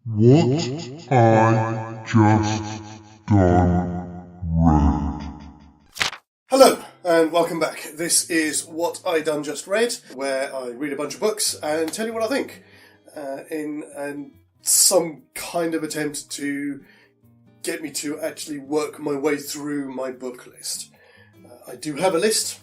What I Just Done Read. Hello, and welcome back. This is What I Done Just Read, where I read a bunch of books and tell you what I think, in some kind of attempt to get me to actually work my way through my book list. I do have a list.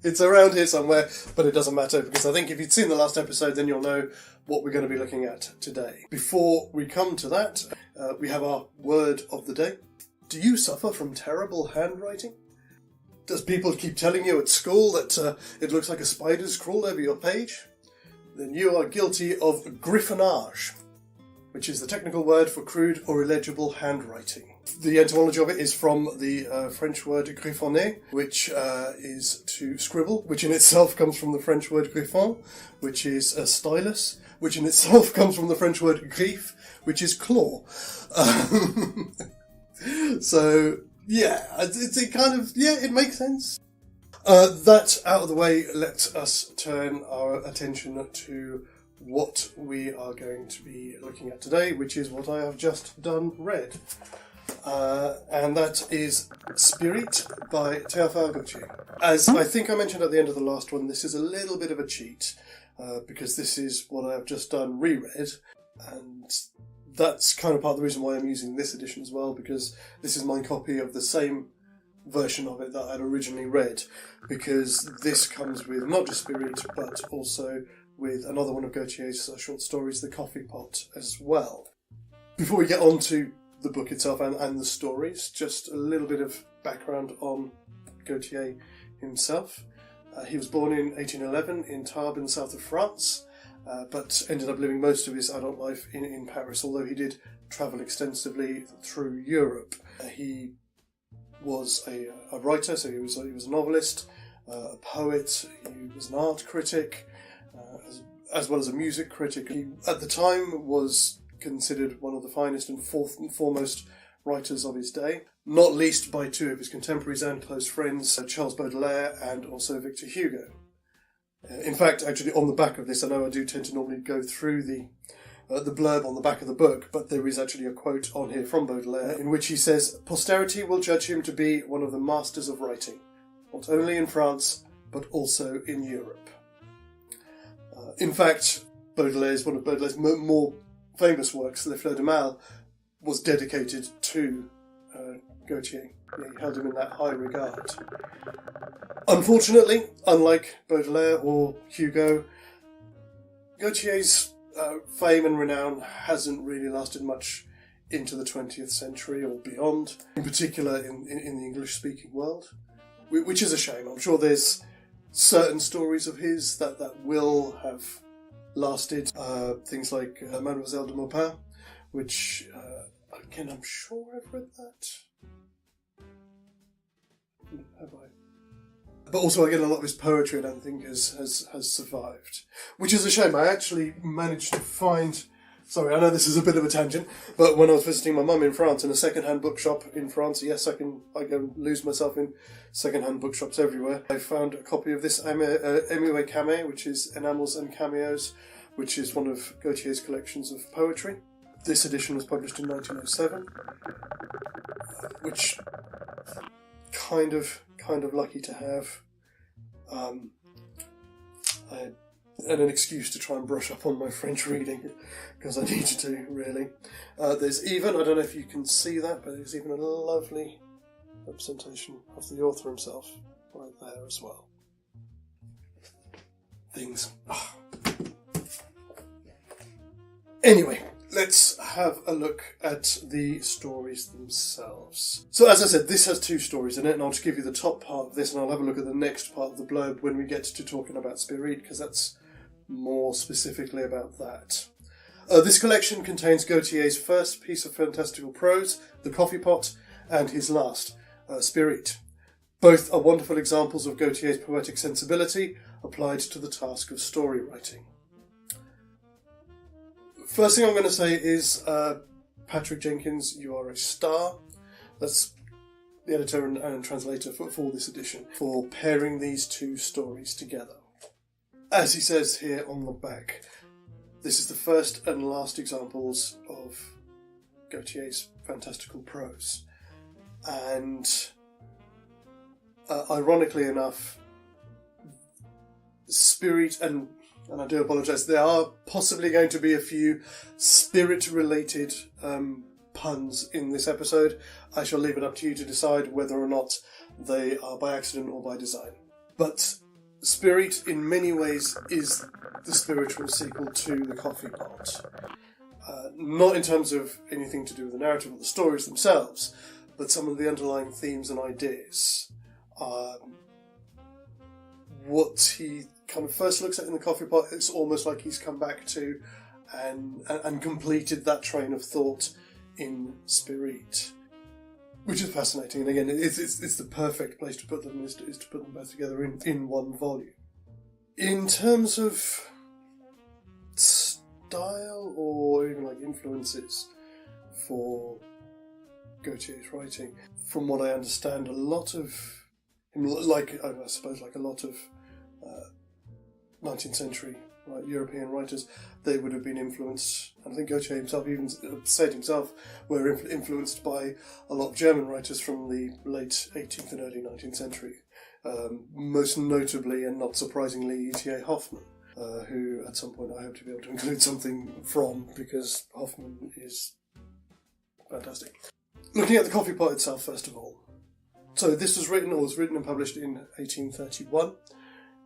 It's around here somewhere, but it doesn't matter, because I think if you'd seen the last episode, then you'll know what we're going to be looking at today. Before we come to that, we have our word of the day. Do you suffer from terrible handwriting? Does people keep telling you at school that it looks like a spider's crawled over your page? Then you are guilty of griffonnage, which is the technical word for crude or illegible handwriting. The etymology of it is from the French word griffonner, which is to scribble, which in itself comes from the French word griffon, which is a stylus, which in itself comes from the French word griffe, which is claw. So, yeah, it makes sense. That out of the way, let us turn our attention to what we are going to be looking at today, which is what I have just done read. And that is Spirite by Théophile Gautier. As I think I mentioned at the end of the last one, this is a little bit of a cheat, because this is what I have just done reread, and that's kind of part of the reason why I'm using this edition as well, because this is my copy of the same version of it that I'd originally read, because this comes with not just Spirite, but also with another one of Gautier's short stories, The Coffee Pot, as well. Before we get on to the book itself and the stories, just a little bit of background on Gautier himself. He was born in 1811 in Tarbes in the south of France, but ended up living most of his adult life in Paris, although he did travel extensively through Europe. He was a writer, so he was a novelist, a poet, he was an art critic, as well as a music critic. He, at the time, was considered one of the finest and foremost writers of his day, not least by two of his contemporaries and close friends, Charles Baudelaire and also Victor Hugo. In fact, actually, on the back of this, I know I do tend to normally go through the blurb on the back of the book, but there is actually a quote on here from Baudelaire in which he says, "Posterity will judge him to be one of the masters of writing, not only in France, but also in Europe." In fact, one of Baudelaire's more famous works, Les Fleurs de Mal, was dedicated to Gautier. He held him in that high regard. Unfortunately, unlike Baudelaire or Hugo, Gautier's fame and renown hasn't really lasted much into the 20th century or beyond, in particular in the English-speaking world, which is a shame. I'm sure there's certain stories of his that will have lasted, things like Mademoiselle de Maupin, which, again, I'm sure I've read that. Have I? But also, again, a lot of his poetry, I don't think, has survived. Which is a shame. I actually managed to find... Sorry, I know this is a bit of a tangent, but when I was visiting my mum in France, in a second-hand bookshop in France, yes, I go and lose myself in second-hand bookshops everywhere, I found a copy of this Émue Camé, which is Enamels and Cameos, which is one of Gautier's collections of poetry. This edition was published in 1907, which kind of lucky to have, and an excuse to try and brush up on my French reading, because I needed to, really. There's even, I don't know if you can see that, but there's even a lovely representation of the author himself right there as well. Things. Anyway, let's have a look at the stories themselves. So, as I said, this has two stories in it, and I'll just give you the top part of this, and I'll have a look at the next part of the blurb when we get to talking about Spirite, because that's more specifically about that. This collection contains Gautier's first piece of fantastical prose, The Coffee Pot, and his last, Spirite. Both are wonderful examples of Gautier's poetic sensibility applied to the task of story writing. First thing I'm going to say is, Patrick Jenkins, you are a star. That's the editor and translator for this edition, for pairing these two stories together. As he says here on the back, this is the first and last examples of Gautier's fantastical prose. And ironically enough, Spirite, and I do apologise, there are possibly going to be a few spirit-related puns in this episode. I shall leave it up to you to decide whether or not they are by accident or by design. But Spirite, in many ways, is the spiritual sequel to The Coffee Pot. Not in terms of anything to do with the narrative or the stories themselves, but some of the underlying themes and ideas. What he kind of first looks at in The Coffee Pot, it's almost like he's come back to and completed that train of thought in Spirite, which is fascinating. And again, it's the perfect place to put them, is to put them both together in one volume. In terms of style or even like influences for Gautier's writing, from what I understand, a lot of him, like I suppose, like a lot of 19th century European writers, they would have been influenced, and I think Gautier himself even said himself, were influenced by a lot of German writers from the late 18th and early 19th century. Most notably, and not surprisingly, E.T.A. Hoffmann, who at some point I hope to be able to include something from, because Hoffmann is fantastic. Looking at The Coffee Pot itself, first of all. So this was written and published in 1831,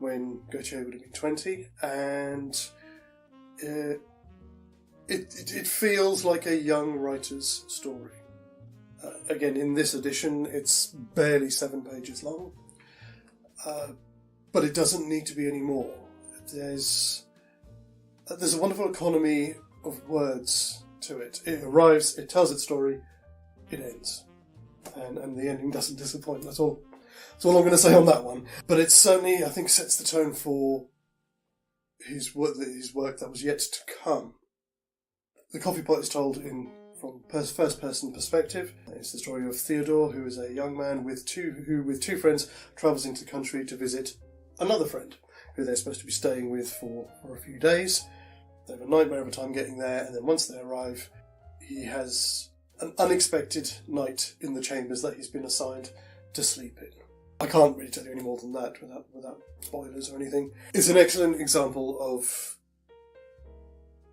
when Gautier would have been 20, and it feels like a young writer's story. Again, in this edition, it's barely 7 pages long, but it doesn't need to be any more. There's a wonderful economy of words to it. It arrives, it tells its story, it ends. And the ending doesn't disappoint. That's all I'm going to say on that one. But it certainly, I think, sets the tone for his work that was yet to come. The Coffee Pot is told from first-person perspective. It's the story of Theodore, who is a young man who with two friends travels into the country to visit another friend, who they're supposed to be staying with for a few days. They have a nightmare of a time getting there, and then once they arrive, he has an unexpected night in the chambers that he's been assigned to sleep in. I can't really tell you any more than that without spoilers or anything. It's an excellent example of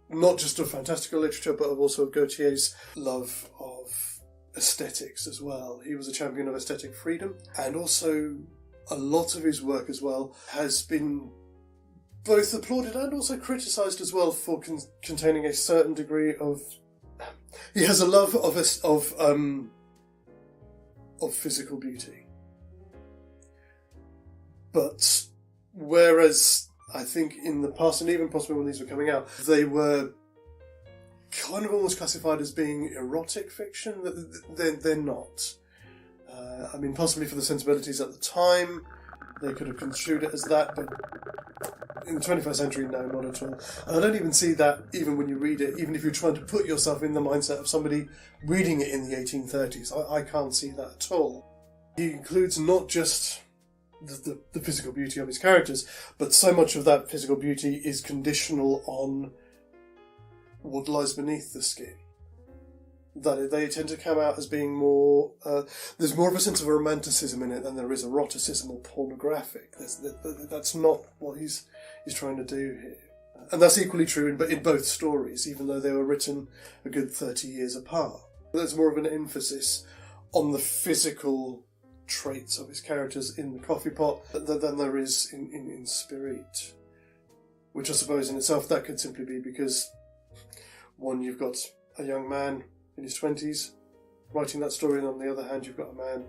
not just of fantastical literature, but also of Gautier's love of aesthetics as well. He was a champion of aesthetic freedom, and also a lot of his work as well has been both applauded and also criticised as well for containing a certain degree of... He has a love of physical beauty. But whereas I think in the past, and even possibly when these were coming out, they were kind of almost classified as being erotic fiction, they're not. I mean, possibly for the sensibilities at the time, they could have construed it as that, but in the 21st century, no, not at all. And I don't even see that even when you read it, even if you're trying to put yourself in the mindset of somebody reading it in the 1830s. I can't see that at all. He includes not just the physical beauty of his characters, but so much of that physical beauty is conditional on what lies beneath the skin. That they tend to come out as being more... there's more of a sense of romanticism in it than there is eroticism or pornographic. That's not what he's trying to do here. And that's equally true in both stories, even though they were written a good 30 years apart. There's more of an emphasis on the physical traits of his characters in The Coffee Pot than there is in Spirite. Which I suppose in itself that could simply be because, one, you've got a young man in his 20s writing that story, and on the other hand you've got a man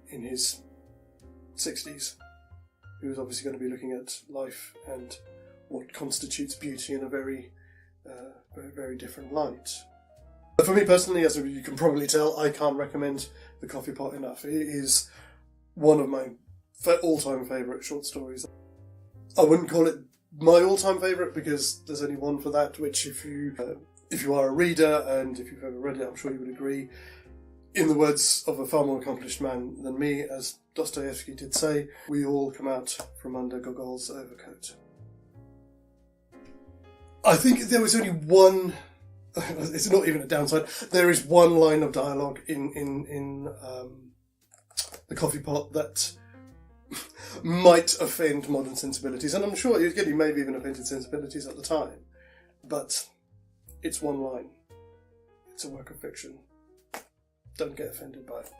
in his 60s who's obviously going to be looking at life and what constitutes beauty in a very, very different light. But for me personally, as you can probably tell, I can't recommend The Coffee Pot enough. It is one of my all-time favourite short stories. I wouldn't call it my all-time favourite because there's only one for that, which if you are a reader and if you've ever read it, I'm sure you would agree, in the words of a far more accomplished man than me, as Dostoevsky did say, we all come out from under Gogol's overcoat. I think there was only one. It's not even a downside. There is one line of dialogue in the coffee pot that might offend modern sensibilities, and I'm sure it maybe even offended sensibilities at the time. But it's one line. It's a work of fiction. Don't get offended by it.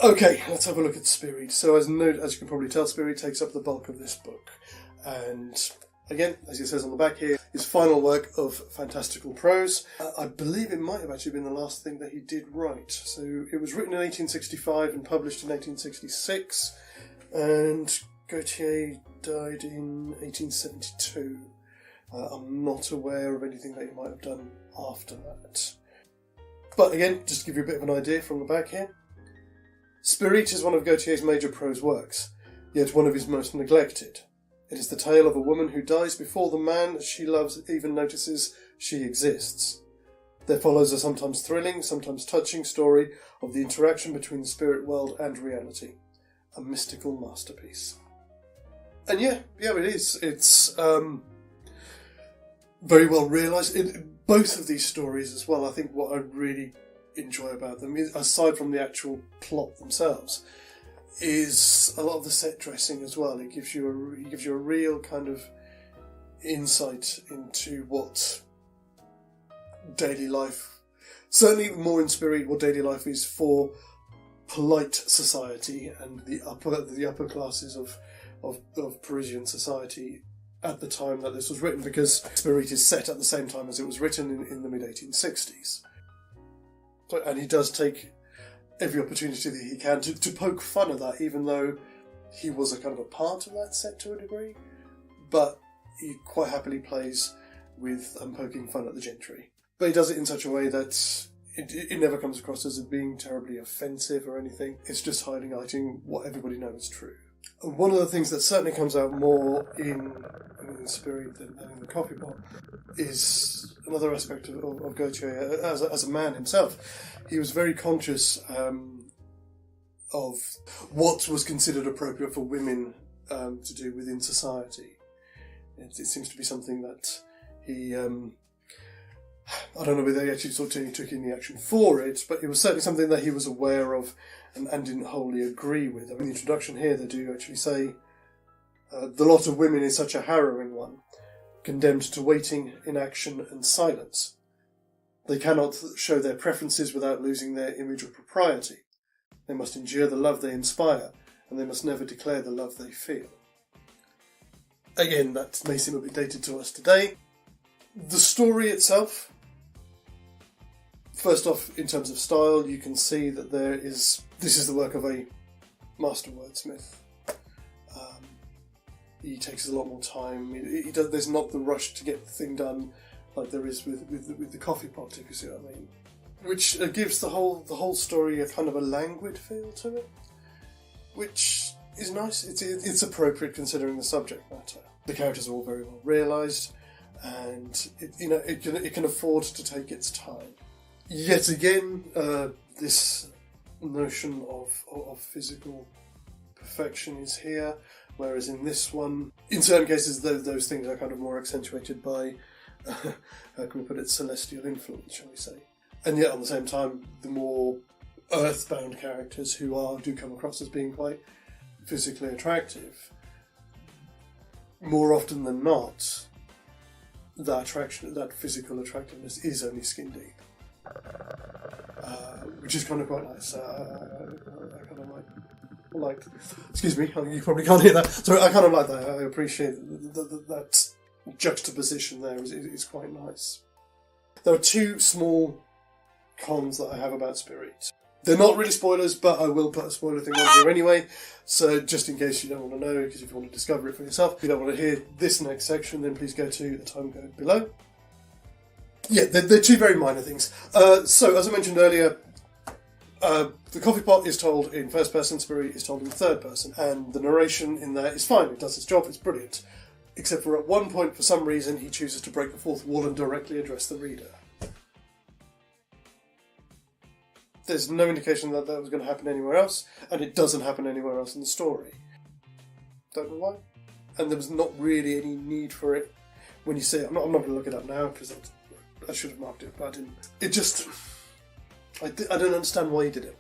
Okay, let's have a look at Spirite. So as you can probably tell, Spirite takes up the bulk of this book. And again, as it says on the back here, his final work of fantastical prose. I believe it might have actually been the last thing that he did write. So it was written in 1865 and published in 1866. And Gautier died in 1872. I'm not aware of anything that he might have done after that. But again, just to give you a bit of an idea from the back here, Spirite is one of Gautier's major prose works, yet one of his most neglected. It is the tale of a woman who dies before the man she loves even notices she exists. There follows a sometimes thrilling, sometimes touching story of the interaction between the spirit world and reality. A mystical masterpiece. And yeah, it is. It's very well realised. Both of these stories as well, I think what I really enjoy about them, aside from the actual plot themselves, is a lot of the set dressing as well. It gives you a real kind of insight into what daily life, certainly more in Spirite, what daily life is for polite society and the upper classes of Parisian society at the time that this was written, because Spirite is set at the same time as it was written in the mid-1860s. And he does take every opportunity that he can to poke fun at that, even though he was a kind of a part of that set to a degree. But he quite happily plays with poking fun at the gentry. But he does it in such a way that it never comes across as being terribly offensive or anything. It's just highlighting what everybody knows is true. One of the things that certainly comes out more in Spirite than in the coffee pot is another aspect of Gautier as a man himself. He was very conscious of what was considered appropriate for women to do within society. It seems to be something that he... I don't know whether he actually sort of took any action for it, but it was certainly something that he was aware of and didn't wholly agree with. I mean, the introduction here, they do actually say, the lot of women is such a harrowing one, condemned to waiting, inaction and silence. They cannot show their preferences without losing their image of propriety. They must endure the love they inspire, and they must never declare the love they feel. Again, that may seem a bit dated to us today. The story itself, first off, in terms of style, you can see that this is the work of a master wordsmith. He takes a lot more time. There's not the rush to get the thing done like there is with the coffee pot, if you see what I mean. Which gives the whole story a kind of a languid feel to it, which is nice. It's appropriate considering the subject matter. The characters are all very well realised, and it can afford to take its time. Yet again, this notion of physical perfection is here, whereas in this one, in certain cases, those things are kind of more accentuated by, how can we put it, celestial influence, shall we say. And yet, at the same time, the more earthbound characters who do come across as being quite physically attractive, more often than not, that physical attractiveness is only skin deep. Which is kind of quite nice. I kind of like. Excuse me, you probably can't hear that. So I kind of like that. I appreciate that juxtaposition there. Is quite nice. There are two small cons that I have about Spirite. They're not really spoilers, but I will put a spoiler thing on here anyway. So just in case you don't want to know, because if you want to discover it for yourself, if you don't want to hear this next section, then please go to the time code below. Yeah, they're two very minor things. So, as I mentioned earlier, the coffee pot is told in first person, Spirite is told in third person, and the narration in there is fine, it does its job, it's brilliant. Except for at one point, for some reason, he chooses to break the fourth wall and directly address the reader. There's no indication that was going to happen anywhere else, and it doesn't happen anywhere else in the story. Don't know why. And there was not really any need for it when you see it. I'm not going to look it up now because I should have marked it, but I didn't. It just... I don't understand why he did it.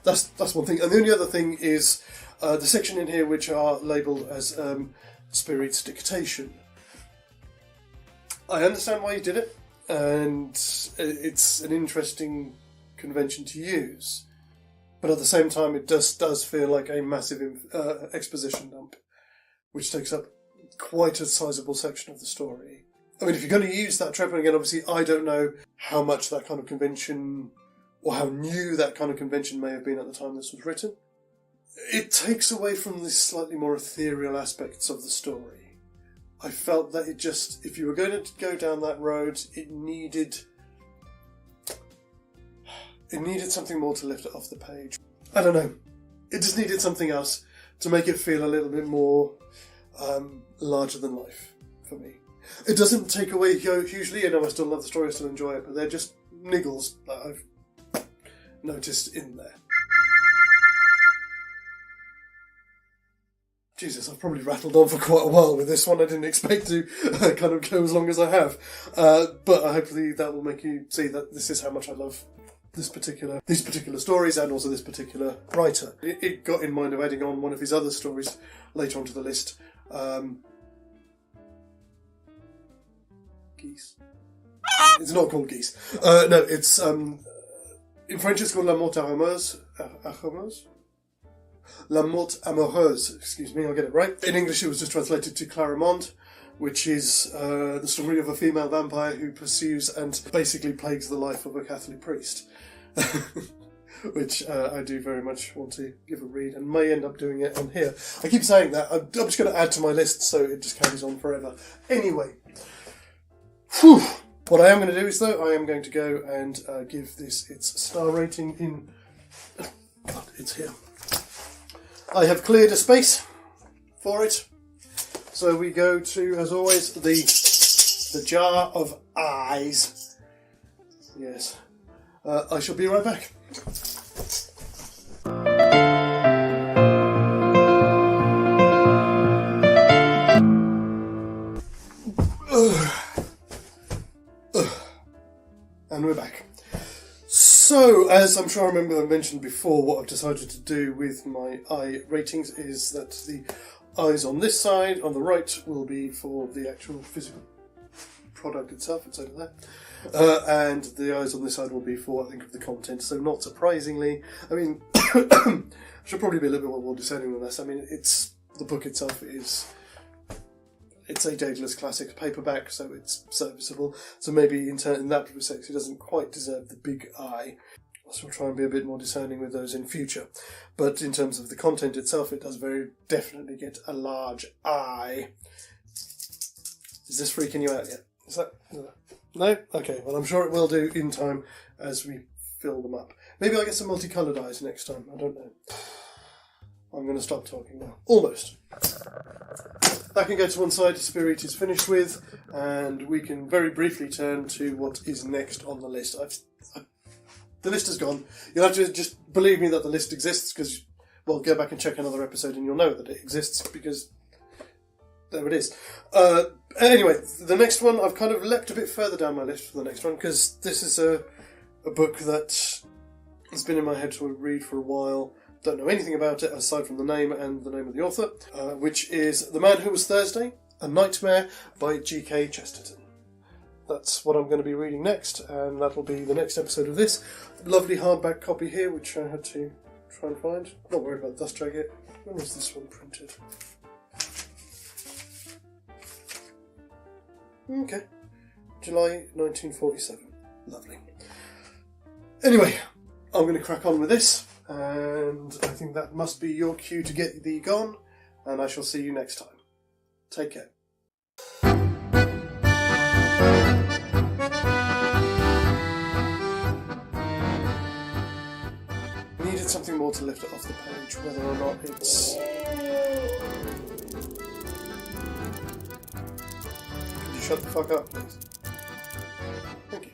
That's one thing. And the only other thing is the section in here which are labelled as Spirite's dictation. I understand why he did it, and it's an interesting convention to use. But at the same time, it does feel like a massive exposition dump, which takes up quite a sizable section of the story. I mean, if you're going to use that trope, and again, obviously, I don't know how much that kind of convention, or how new that kind of convention may have been at the time this was written. It takes away from the slightly more ethereal aspects of the story. I felt that it just, if you were going to go down that road, it needed something more to lift it off the page. I don't know. It just needed something else to make it feel a little bit more larger than life for me. It doesn't take away hugely. I know I still love the story, I still enjoy it, but they're just niggles that I've noticed in there. Jesus, I've probably rattled on for quite a while with this one. I didn't expect to kind of go as long as I have. But hopefully that will make you see that this is how much I love these particular stories, and also this particular writer. It got in mind of adding on one of his other stories later onto the list. Geese? It's not called Geese. No, it's... in French it's called La Mort Amoureuse. La Mort Amoureuse, excuse me, I'll get it right. In English it was just translated to Clarimonde, which is the story of a female vampire who pursues and basically plagues the life of a Catholic priest. Which I do very much want to give a read, and may end up doing it on here. I keep saying that, I'm just going to add to my list so it just carries on forever. Anyway, whew. What I am going to do is, though, I am going to go and give this its star rating in... Oh, God, it's here. I have cleared a space for it. So we go to, as always, the jar of eyes. Yes. I shall be right back. And we're back. So, as I'm sure I remember I mentioned before, what I've decided to do with my eye ratings is that the eyes on this side, on the right, will be for the actual physical product itself, it's over there. And the eyes on this side will be for, I think, of the content. So not surprisingly, I mean, I should probably be a little bit more discerning than this. I mean, the book itself it's a daedalus classic paperback, so it's serviceable. So maybe in that respect, it doesn't quite deserve the big eye. So we'll try and be a bit more discerning with those in future. But in terms of the content itself, it does very definitely get a large eye. Is this freaking you out yet? Is that... No? Okay, well I'm sure it will do in time as we fill them up. Maybe I'll get some multicoloured eyes next time, I don't know. I'm going to stop talking now. Almost. That can go to one side, Spirite is finished with, and we can very briefly turn to what is next on the list. The list is gone. You'll have to just believe me that the list exists, because, well, go back and check another episode and you'll know that it exists, because there it is. Anyway, the next one, I've kind of leapt a bit further down my list for the next one, because this is a book that has been in my head to read for a while. Don't know anything about it aside from the name and the name of the author, which is The Man Who Was Thursday, A Nightmare by G.K. Chesterton. That's what I'm going to be reading next, and that'll be the next episode of this. Lovely hardback copy here, which I had to try and find. Not worried about the dust jacket. When was this one printed? Okay. July 1947. Lovely. Anyway, I'm going to crack on with this. And I think that must be your cue to get thee gone, and I shall see you next time. Take care. I needed something more to lift it off the page, whether or not it's... Could you shut the fuck up, please? Thank you.